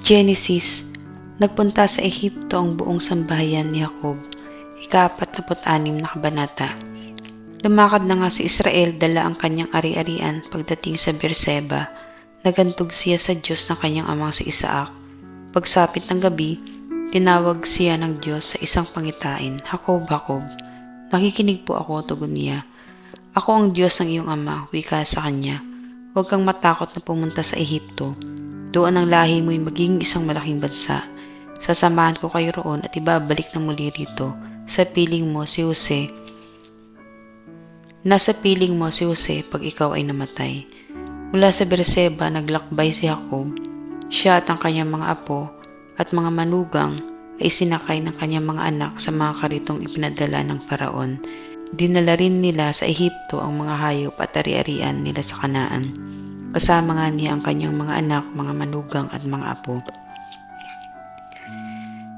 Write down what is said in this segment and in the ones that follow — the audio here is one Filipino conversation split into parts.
Genesis. Nagpunta sa Ehipto ang buong sambahayan ni Jacob. Ika-46 na kabanata. Lumakad na nga si Israel dala ang kanyang ari-arian pagdating sa Beerseba. Nagantog siya sa Diyos ng kanyang amang si Isaac. Pagsapit ng gabi, tinawag siya ng Diyos sa isang pangitain, Jacob, Jacob. Nakikinig po ako, tugon niya. Ako ang Diyos ng iyong ama, wika sa kanya. Huwag kang matakot na pumunta sa Ehipto. Doon ang lahi mo'y magiging isang malaking bansa. Sasamahan ko kayo roon at ibabalik na muli rito. Sa piling mo si Jose. Nasa piling mo si Jose pag ikaw ay namatay. Mula sa Beerseba naglakbay si Jacob. Siya at ang kanyang mga apo at mga manugang ay sinakay ng kanyang mga anak sa mga karitong ipinadala ng Faraon. Dinala rin nila sa Ehipto ang mga hayop at ari-arian nila sa Kanaan. Kasama nga niya ang kanyang mga anak, mga manugang at mga apo.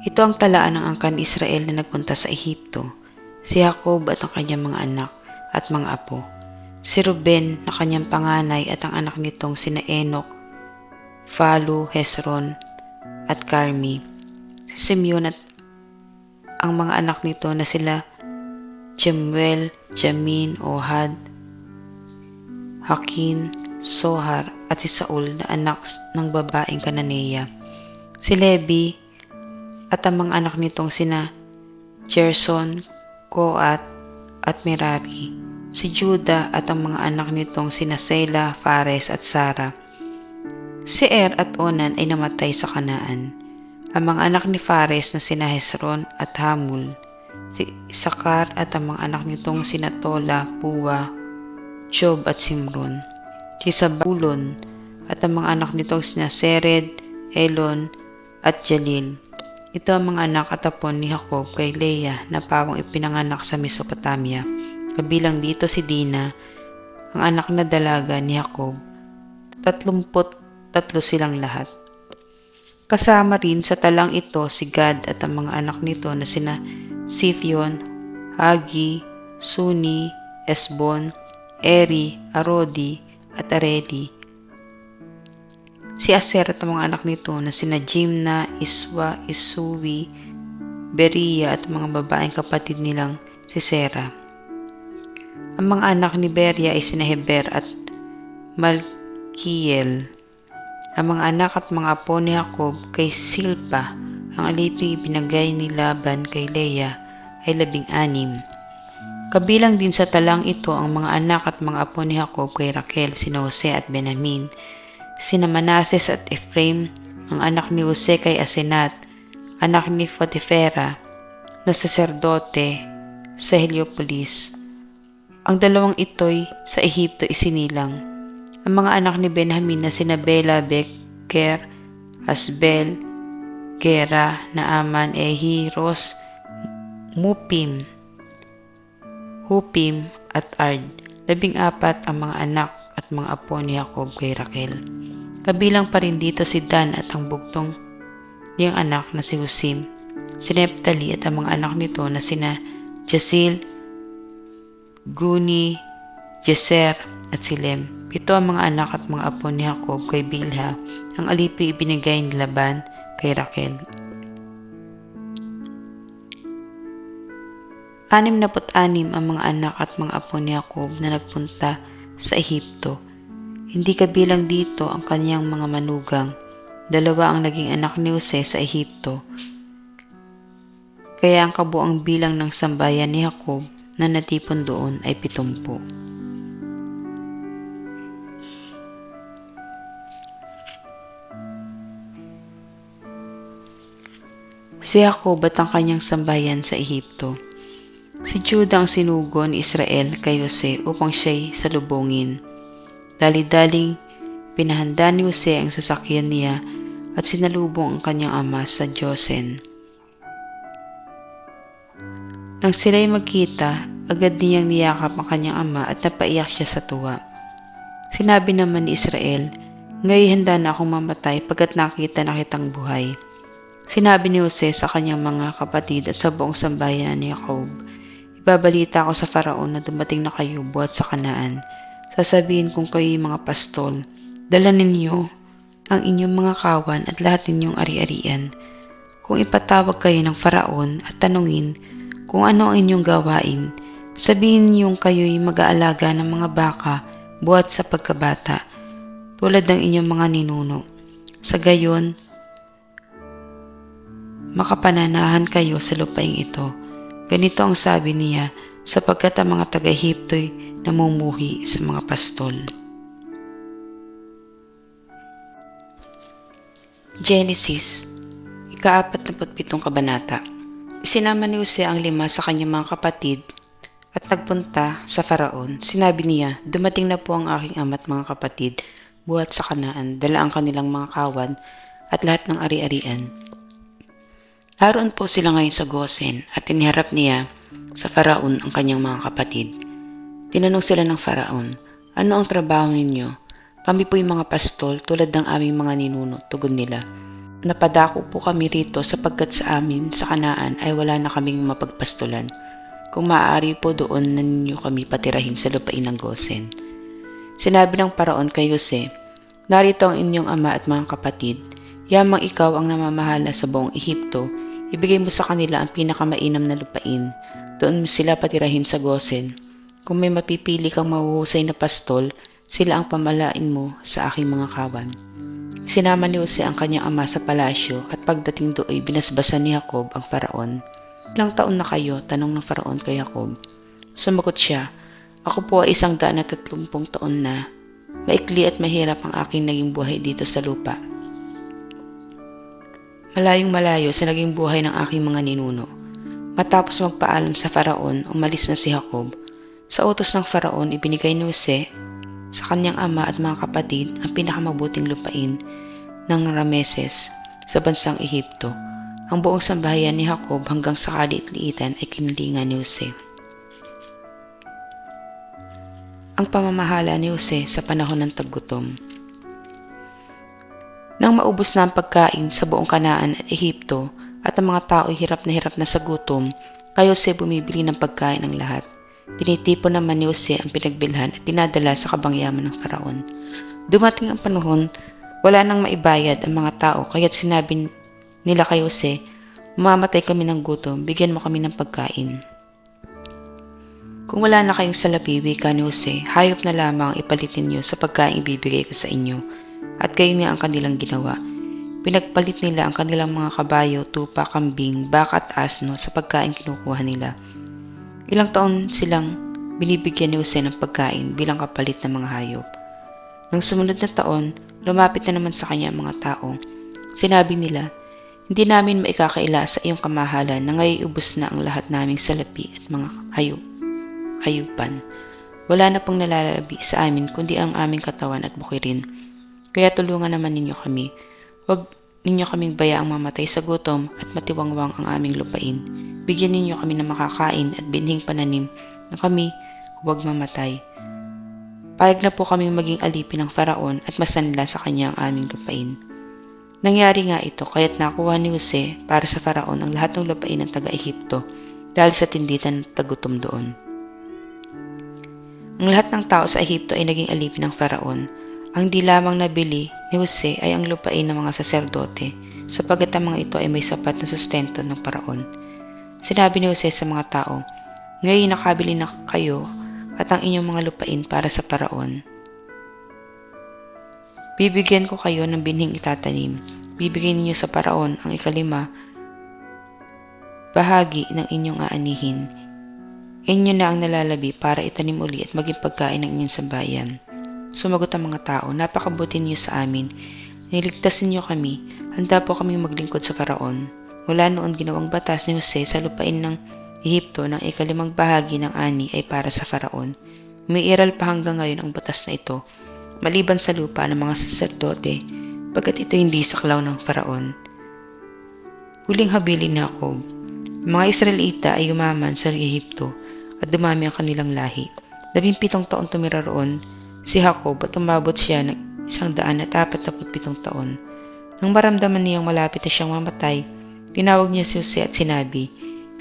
Ito ang talaan ng angkan Israel na nagpunta sa Ehipto, si Jacob at ang kanyang mga anak at mga apo, si Ruben na kanyang panganay at ang anak nitong sina Enoch, Falu, Hezron at Carmi, si Simeon at ang mga anak nito na sila Jemuel, Jamin, Ohad, Hakin, Sohar at si Saul na anak ng babaeng Kananeya, si Levi at ang mga anak nitong sina Gerson, Koat at Merari, si Juda at ang mga anak nitong sina Sela, Fares at Sara. Si at Onan ay namatay sa Kanaan. Ang mga anak ni Fares na sina Hezron at Hamul, si Isakar at ang mga anak nitong sina Tola, Puwa, Job at Simron, si Zabulon at ang mga anak nitong sina Sered, Elon at Jalil. Ito ang mga anak at apo ni Jacob kay Leah na pawang ipinanganak sa Mesopotamia. Kabilang dito si Dina, ang anak na dalaga ni Jacob. 33 silang lahat. Kasama rin sa talang ito si Gad at ang mga anak nito na sina Sifion, Hagi, Suni, Esbon, Eri, Arodi at Areli. Si Aser at ang mga anak nito na sina Jimna, Iswa, Isuwi, Beria at mga babaeng kapatid nilang si Sera. Ang mga anak ni Beria ay sina Heber at Malkiel. Ang mga anak at mga apo ni Jacob kay Silpa, ang aliping ibinagay ni Laban kay Leah ay 16. Kabilang din sa talang ito ang mga anak at mga apo ni Jacob kay Raquel, sina Jose at Benjamin, sina Manases at Ephraim, ang anak ni Jose kay Asenat, anak ni Potifera, na saserdote sa Heliopolis. Ang dalawang ito'y sa Ehipto isinilang. Ang mga anak ni Benjamin na sina Bela, Beker, Asbel, Gera, Naaman, Ehi, Ros, Mupim, Hupim at Ard. 14 ang mga anak at mga apo ni Jacob kay Raquel. Kabilang pa rin dito si Dan at ang bugtong niyang anak na si Husim, si Neptali at ang mga anak nito na sina Jasil, Guni, Jeser at Silem. 7 ang mga anak at mga apo ni Jacob kay Bilha, ang alipi ibinigay ni Laban kay Raquel. 66 ang mga anak at mga apo ni Jacob na nagpunta sa Ehipto. Hindi kabilang dito ang kanyang mga manugang. 2 ang naging anak ni Jose sa Ehipto. Kaya ang kabuang bilang ng sambayan ni Jacob na natipon doon ay 70. Si Jacob at ang kanyang sambayan sa Ehipto. Si Judah ang sinugo ni Israel kay Jose upang siya'y salubungin. Dali-daling pinahanda ni Jose ang sasakyan niya at sinalubong ang kanyang ama sa Josen. Nang sila'y magkita, agad niyang niyakap ang kanyang ama at napaiyak siya sa tuwa. Sinabi naman ni Israel, "Ngayon handa na akong mamatay pagkat nakita na kitang buhay." Sinabi ni Jose sa kanyang mga kapatid at sa buong sambayan ni Jacob, "Ibabalita ko sa Faraon na dumating na kayo buhat sa Kanaan. Sasabihin kung kayo'y mga pastol, dala ninyo ang inyong mga kawan at lahat ninyong ari-arian. Kung ipatawag kayo ng Faraon at tanungin kung ano ang inyong gawain, sabihin niyong kayo'y mag-aalaga ng mga baka buhat sa pagkabata, tulad ng inyong mga ninuno. Sa gayon, makapananahan kayo sa lupaing ito. Ganito ang sabi niya, sapagkat ang mga taga-Ehipto'y namumuhi sa mga pastol. Genesis, ika-47 kabanata. Isinama ni Jose ang 5 sa kanyang mga kapatid at nagpunta sa Faraon. Sinabi niya, dumating na po ang aking ama at mga kapatid buhat sa Kanaan, dala ang kanilang mga kawan at lahat ng ari-arian. Naroon po sila ngayon sa Gosen at iniharap niya sa Faraon ang kanyang mga kapatid. Tinanong sila ng Faraon, ano ang trabaho ninyo? Kami po'y mga pastol tulad ng aming mga ninuno, tugon nila. Napadako po kami rito sapagkat sa amin sa Kanaan ay wala na kaming mapagpastulan. Kung maaari po doon na ninyo kami patirahin sa lupain ng Gosen. Sinabi ng Faraon kay Jose, narito ang inyong ama at mga kapatid. Yamang ikaw ang namamahala sa buong Ehipto, ibigay mo sa kanila ang pinakamainam na lupain. Doon mo sila patirahin sa Gosen. Kung may mapipili kang mahuhusay na pastol, sila ang pamalain mo sa aking mga kawan. Sinama ni Jose ang kanyang ama sa palasyo at pagdating doon binasbasan ni Jacob ang Faraon. Ilang taon na kayo? Tanong ng Faraon kay Jacob. Sumagot siya, ako po ay 130 taon na. Maikli at mahirap ang aking naging buhay dito sa lupa. Malayong malayo sa naging buhay ng aking mga ninuno. Matapos magpaalam sa Faraon, umalis na si Jacob. Sa utos ng Faraon, ibinigay ni Jose sa kanyang ama at mga kapatid ang pinakamabuting lupain ng Rameses sa bansang Ehipto. Ang buong sambahayan ni Jacob hanggang sa kaliit-liitan ay kinilingan ni Jose. Ang pamamahala ni Jose sa panahon ng taggutom. Nang maubos na ang pagkain sa buong Kanaan at Ehipto at ang mga tao hirap na sa gutom, kay Jose bumibili ng pagkain ng lahat. Tinitipon naman ni Jose ang pinagbilhan at dinadala sa kabangyaman ng Faraon. Dumating ang panahon, wala nang maibayad ang mga tao kaya't sinabi nila kay Jose, mamamatay kami ng gutom, bigyan mo kami ng pagkain. Kung wala na kayong salapi, wika ni Jose, hayop na lamang ipalitin niyo sa pagkain ibibigay ko sa inyo. At kayo niya ang kanilang ginawa. Pinagpalit nila ang kanilang mga kabayo, tupa, kambing, baka at asno sa pagkain kinukuha nila. Ilang taon silang binibigyan ni Jose ng pagkain bilang kapalit ng mga hayop. Nang sumunod na taon, lumapit na naman sa kanya ang mga tao. Sinabi nila, hindi namin maikakaila sa iyong kamahalan na ngayon ubos na ang lahat naming salapi at mga hayupan. Wala na pong nalalabi sa amin kundi ang aming katawan at bukirin. Kaya tulungan naman ninyo kami. Huwag ninyo kaming bayaang mamatay sa gutom at matiwangwang ang aming lupain. Bigyan ninyo kami ng makakain at binhing pananim na kami huwag mamatay. Payag na po kaming maging alipin ng Faraon at masanla sa kanya ang aming lupain. Nangyari nga ito kaya't nakuha ni Jose para sa Faraon ang lahat ng lupain ng taga-Ehipto dahil sa tinditan ng tagutom doon. Ang lahat ng tao sa Ehipto ay naging alipin ng Faraon. Ang di lamang nabili ni Jose ay ang lupain ng mga saserdote, sapagkat ang mga ito ay may sapat na sustento ng Faraon. Sinabi ni Jose sa mga tao, ngayon nakabili na kayo at ang inyong mga lupain para sa Faraon. Bibigyan ko kayo ng binhing itatanim. Bibigyan ninyo sa Faraon ang 5 bahagi ng inyong aanihin. Inyo na ang nalalabi para itanim uli at maging pagkain ng inyong sambayan. Sumagot ang mga tao, napakabuti niyo sa amin. Niligtas niyo kami. Handa po kaming maglingkod sa Faraon. Mula noon ginawang batas ni Jose sa lupain ng Ehipto ng 5 bahagi ng ani ay para sa Faraon. Umiiral pa hanggang ngayon ang batas na ito, maliban sa lupa ng mga saserdote, pagkat ito hindi saklaw ng Faraon. Huling habilin ni Jacob. Mga Israelita ay yumaman sa Ehipto at dumami ang kanilang lahi. 17 taon tumira roon si Jacob at umabot siya ng 147 taon. Nang maramdaman niyang malapit na siyang mamatay, tinawag niya si Jose at sinabi,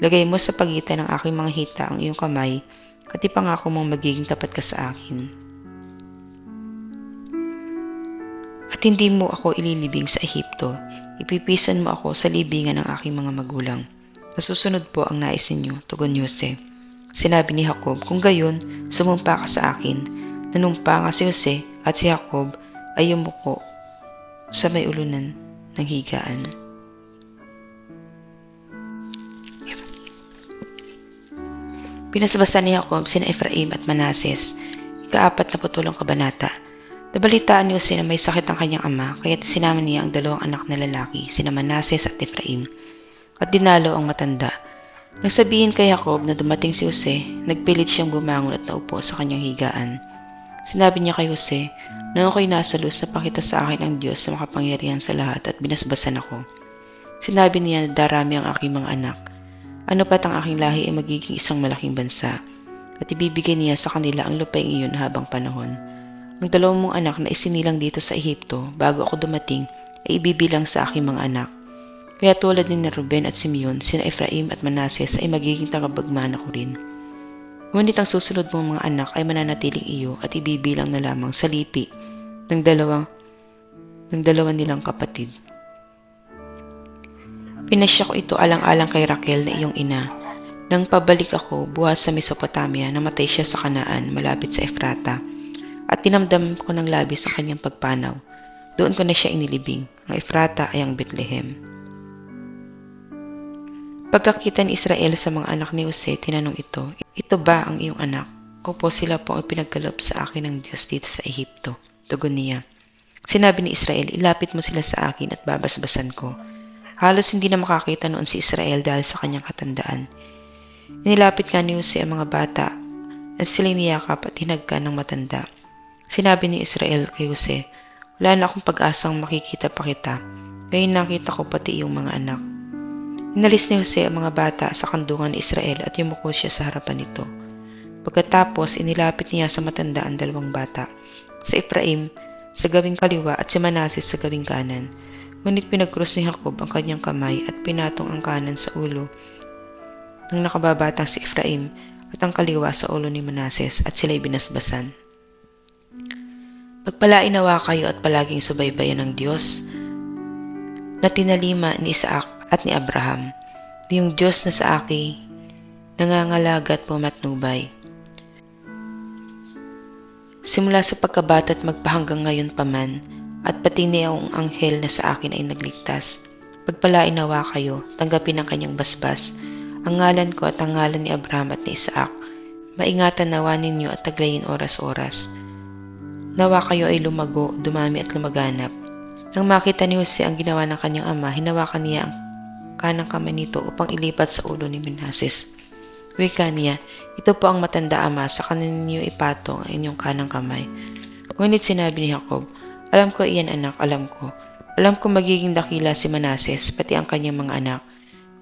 lagay mo sa pagitan ng aking mga hita ang iyong kamay at ipangako mong magiging tapat ka sa akin. At hindi mo ako ililibing sa Ehipto. Ipipisan mo ako sa libingan ng aking mga magulang. Masusunod po ang nais ninyo, tugon ni Jose. Sinabi ni Jacob, kung gayon, sumumpa ka sa akin. Nanumpa nga si Jose at si Jacob ay yumuko sa may ulunan ng higaan. Pinasbasan ni Jacob sina Ephraim at Manases. Ika-48 kabanata. Nabalitaan ni Jose na may sakit ang kanyang ama, kaya sinama niya ang dalawang anak na lalaki, sina Manases at Ephraim, at dinalo ang matanda. Nang sabihin kay Jacob na dumating si Jose, nagpilit siyang bumangon at naupo sa kanyang higaan. Sinabi niya kay Jose, nang ako'y nasa luz, napakita sa akin ang Diyos na makapangyarihan sa lahat at binasbasan ako. Sinabi niya na darami ang aking mga anak. Ano pat ang aking lahi ay magiging isang malaking bansa, at ibibigay niya sa kanila ang lupaing iyon habang panahon. Ang dalawang mong anak na isinilang dito sa Ehipto bago ako dumating ay ibibilang sa aking mga anak. Kaya tulad ni Ruben at Simeon, sina Ephraim at Manases ay magiging tagapagmana ko rin. Ngunit ang susunod mong mga anak ay mananatiling iyo at ibibilang na lamang sa lipi ng dalawa nilang kapatid. Pinasya ko ito alang-alang kay Raquel na iyong ina. Nang pabalik ako buhat sa Mesopotamia, namatay siya sa Kanaan malapit sa Efrata. At tinamdam ko ng labis ang kanyang pagpanaw. Doon ko na siya inilibing. Ang Efrata ay ang Bethlehem. Pagkakita ni Israel sa mga anak ni Jose, tinanong ito ba ang iyong anak? Opo, sila po ang pinagkaloob sa akin ng Diyos dito sa Ehipto. Tugon niya. Sinabi ni Israel, ilapit mo sila sa akin at babasbasan ko. Halos hindi na makakita noon si Israel dahil sa kanyang katandaan. Inilapit nga ni Jose ang mga bata at sila niyakap at hinagkan ng matanda. Sinabi ni Israel kay Jose, wala na akong pag-asang makikita pa kita. Ngayon nakita ko pati iyong mga anak. Inalis ni Jose ang mga bata sa kandungan ni Israel at yumuko siya sa harapan nito. Pagkatapos, inilapit niya sa matanda ang dalawang bata, sa Ephraim sa gawing kaliwa at si Manases sa gawing kanan. Ngunit pinagkrus ni Jacob ang kanyang kamay at pinatong ang kanan sa ulo ng nakababatang si Ephraim at ang kaliwa sa ulo ni Manases at sila'y binasbasan. Pagpalain nawa kayo at palaging subaybayan ng Diyos na tinalima ni Isaac at ni Abraham, yung Diyos na sa akin nangangalaga at pumatnubay. Simula sa pagkabata at magpahanggang ngayon paman, at pati niya ang anghel na sa akin ay nagligtas. Pagpalain nawa kayo, tanggapin ang kanyang basbas, ang ngalan ko at ang ngalan ni Abraham at ni Isaac. Maingatan nawa ninyo at taglayin oras-oras. Nawa kayo ay lumago, dumami at lumaganap. Nang makita ni Jose ang ginawa ng kanyang ama, hinawakan niya ang kanang kamay nito upang ilipat sa ulo ni Manases. Wika niya, ito po ang matanda ama, sa kanin niyo ipatong ang inyong kanang kamay. Ngunit sinabi ni Jacob, alam ko iyan anak, alam ko. Alam ko magiging dakila si Manases, pati ang kanyang mga anak.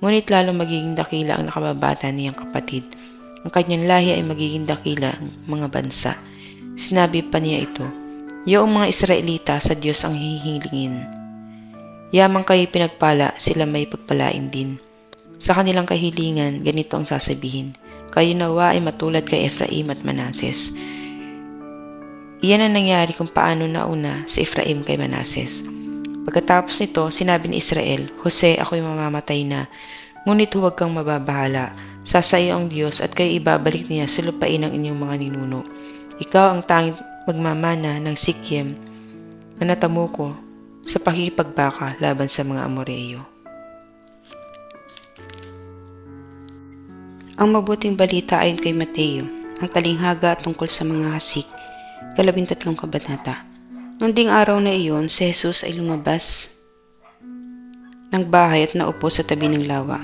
Ngunit lalo magiging dakila ang nakababata niyang kapatid. Ang kanyang lahi ay magiging dakila ang mga bansa. Sinabi pa niya ito, Yoong mga Israelita sa Diyos ang hihilingin. Yamang kayo pinagpala, sila may pagpalain din. Sa kanilang kahilingan, ganito ang sasabihin, kayo nawa ay matulad kay Ephraim at Manases. Iyan ang nangyari kung paano nauna si Ephraim kay Manases. Pagkatapos nito, sinabi ni Israel, Jose, ako'y mamamatay na, ngunit huwag kang mababahala. Sasayo ang Diyos at kayo ibabalik niya sa lupain ng inyong mga ninuno. Ikaw ang tanging magmamana ng Sikhem na natamo ko sa pakikipagbaka laban sa mga Amoreyo. Ang mabuting balita ayon kay Mateo, ang talinghaga tungkol sa mga hasik, 13 kabanata. Noong ding araw na iyon, si Jesus ay lumabas ng bahay at naupo sa tabi ng lawa.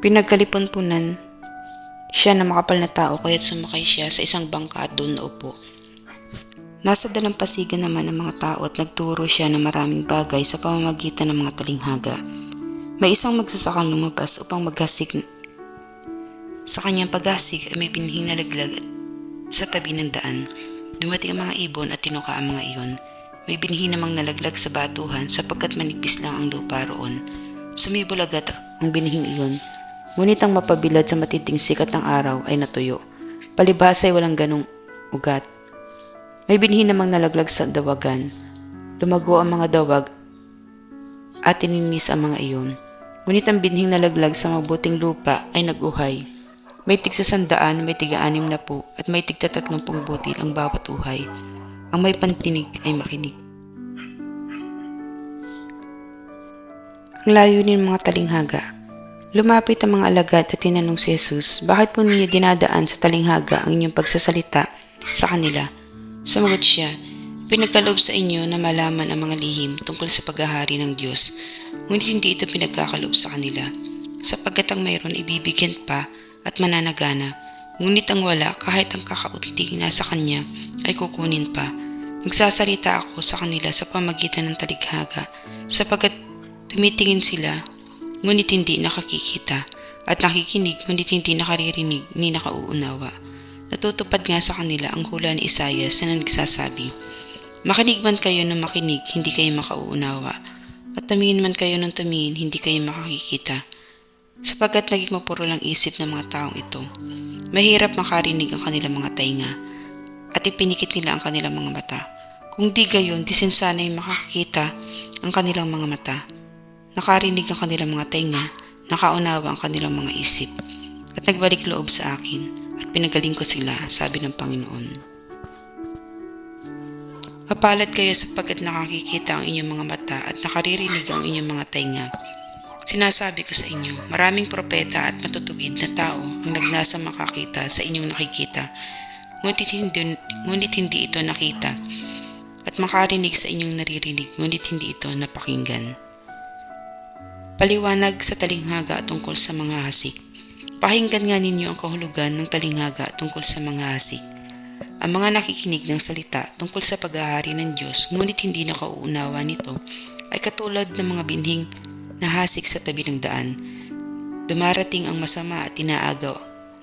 Pinagkalipunpunan siya na makapal na tao kaya't sumakay siya sa isang bangka at doon naupo. Nasa dalampasigan naman ang mga tao at nagturo siya ng maraming bagay sa pamamagitan ng mga talinghaga. May isang magsasakang lumabas upang maghasik. Sa kanyang paghasik ay may binhing nalaglag sa tabi ng daan. Dumating ang mga ibon at tinuka ang mga iyon. May binhi namang nalaglag sa batuhan sapagkat manipis lang ang lupa roon. Sumibol agad ang binhing iyon. Ngunit ang mapabilad sa matinding sikat ng araw ay natuyo. Palibhas ay walang ganong ugat. May binhi namang nalaglag sa dawagan. Lumago ang mga dawag at tininis ang mga iyon. Ngunit ang binhing nalaglag sa mabuting lupa ay naguhay. May tig 100, may tig 60, at may tig 30 butil ang bawat uhay. Ang may pantinig ay makinig. Ang layunin ng mga talinghaga. Lumapit ang mga alagad at tinanong si Jesus, bakit po ninyo dinadaan sa talinghaga ang inyong pagsasalita sa kanila? Sumagot siya, pinagkaloob sa inyo na malaman ang mga lihim tungkol sa paghahari ng Diyos, ngunit hindi ito pinagkakaloob sa kanila, sapagkat ang mayroon ibibigyan pa at mananagana, ngunit ang wala kahit ang kakaunting nasa kanya ay kukunin pa. Nagsasalita ako sa kanila sa pamagitan ng talighaga, sapagkat tumitingin sila, ngunit hindi nakakikita, at nakikinig ngunit hindi nakaririnig ni nakauunawa. Natutupad nga sa kanila ang hula ni Isaias na nagsasabi, makinig man kayo ng makinig, hindi kayo makauunawa, at tumingin man kayo ng tumingin, hindi kayo makakikita. Sapagkat naging mapuro lang isip ng mga taong ito, mahirap makarinig ang kanilang mga tainga, at ipinikit nila ang kanilang mga mata. Kung di gayon, di sana'y makakita ang kanilang mga mata. Nakarinig ang kanilang mga tainga, nakaunawa ang kanilang mga isip, at nagbalik loob sa akin, at pinagaling ko sila, sabi ng Panginoon. Mapalad kayo sapagkat nakakikita ang inyong mga mata at nakaririnig ang inyong mga tainga. Sinasabi ko sa inyo, maraming propeta at matutuwid na tao ang nagnasa makakita sa inyong nakikita, ngunit hindi ito nakita, at makarinig sa inyong naririnig, ngunit hindi ito napakinggan. Paliwanag sa talinghaga tungkol sa mga hasik. Pakinggan nga ninyo ang kahulugan ng talinghaga tungkol sa mga hasik. Ang mga nakikinig ng salita tungkol sa paghahari ng Diyos ngunit hindi nakauunawa nito ay katulad ng mga binhing nahasik sa tabi ng daan. Dumarating ang masama at inaagaw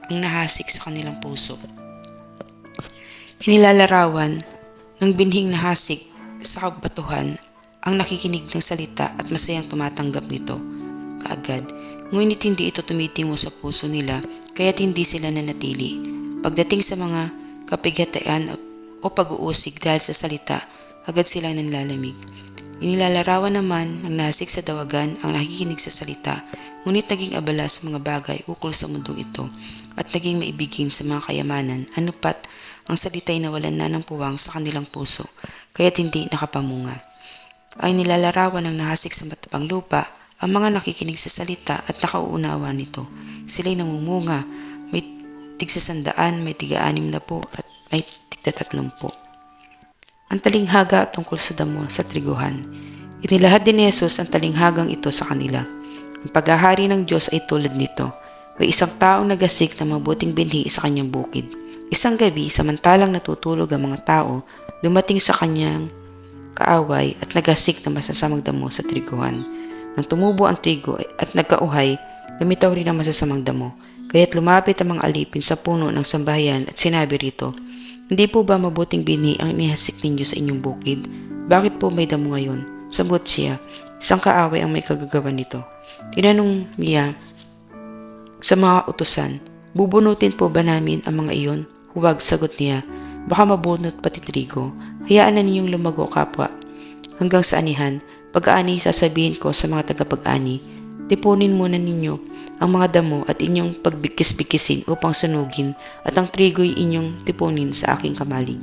ang nahasik sa kanilang puso. Inilalarawan ng binhing nahasik sa kabatuhan ang nakikinig ng salita at masayang tumatanggap nito kaagad, ngunit hindi ito tumitingo sa puso nila kaya't hindi sila nanatili. Pagdating sa mga kapighatian o pag-uusig dahil sa salita, agad sila nanlalamig. Inilalarawan naman ng nasik sa dawagan ang nakikinig sa salita, ngunit naging abala sa mga bagay ukol sa mundong ito at naging maibigin sa mga kayamanan, anupat ang salita'y nawalan na ng puwang sa kanilang puso, kaya't hindi nakapamunga. Ay nilalarawan ng nahasik sa matapang lupa ang mga nakikinig sa salita at nakauunawa nito. Sila'y namumunga, may tig 100, may tig 60 at may tig 30. Ang talinghaga tungkol sa damo sa triguhan. Inilahad din ni Jesus ang talinghagang ito sa kanila. Ang paghahari ng Diyos ay tulad nito. May isang taong nagasik ng mabuting binhi sa kanyang bukid. Isang gabi, samantalang natutulog ang mga tao, dumating sa kanyang kaaway at nagasik na masasamang damo sa triguhan. Nang tumubo ang trigo at nagkauhay, lumitaw rin ang masasamang damo. Kaya't lumapit ang mga alipin sa puno ng sambahayan at sinabi rito, hindi po ba mabuting binhi ang inihasik ninyo sa inyong bukid? Bakit po may damo ngayon? Sagot siya, isang kaaway ang may kagagawa nito. Tinanong niya sa mga utusan, bubunutin po ba namin ang mga iyon? Huwag, sagot niya, baka mabunot pati trigo. Hayaan na ninyong lumago kapwa. Hanggang sa anihan, pag-aani sasabihin ko sa mga tagapag-ani, tipunin muna ninyo ang mga damo at inyong pagbikis-bikisin upang sunugin at ang trigo'y inyong tipunin sa aking kamalig.